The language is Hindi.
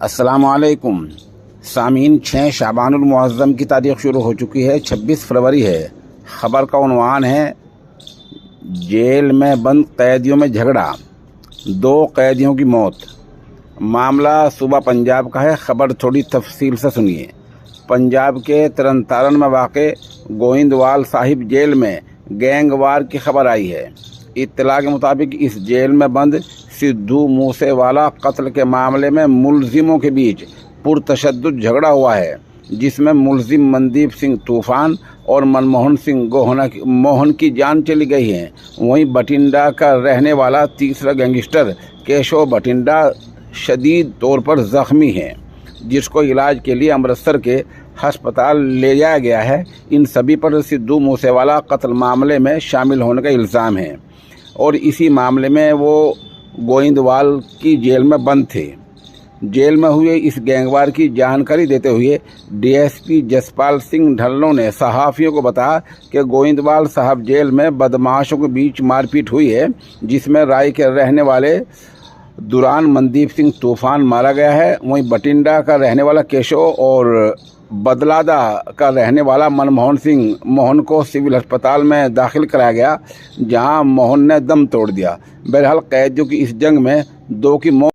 अस्सलामुअलैकुम सामीन। 6 शाबानुल मुअज़्ज़म की तारीख़ शुरू हो चुकी है। 26 फरवरी है। ख़बर का उन्वान है जेल में बंद कैदियों में झगड़ा, 2 कैदियों की मौत। मामला सूबा पंजाब का है। ख़बर थोड़ी तफसील से सुनिए। पंजाब के तरनतारन में वाक़े गोइंदवाल साहिब जेल में गैंगवार की खबर आई है। इत्तला के मुताबिक इस जेल में बंद सिद्धू मूसेवाला कत्ल के मामले में मुलजिमों के बीच पुरतशद्दुद झगड़ा हुआ है, जिसमें मुलजिम मनदीप सिंह तूफ़ान और मनमोहन सिंह मोहन की जान चली गई है। वहीं बठिंडा का रहने वाला तीसरा गैंगस्टर केशव बठिंडा शदीद तौर पर ज़ख्मी है, जिसको इलाज के लिए अमृतसर के हस्पताल ले जाया गया है। इन सभी पर सिद्धू मूसेवाला कत्ल मामले में शामिल होने का इल्ज़ाम है और इसी मामले में वो गोइंदवाल की जेल में बंद थे। जेल में हुए इस गैंगवार की जानकारी देते हुए डीएसपी जसपाल सिंह ढल्लों ने सहाफ़ियों को बताया कि गोइंदवाल साहब जेल में बदमाशों के बीच मारपीट हुई है, जिसमें राय के रहने वाले दुरान मनदीप सिंह तूफ़ान मारा गया है। वहीं बठिंडा का रहने वाला केशव और बदलादा का रहने वाला मनमोहन सिंह मोहन को सिविल अस्पताल में दाखिल कराया गया, जहां मोहन ने दम तोड़ दिया। बहरहाल कैदियों की इस जंग में 2 की मौत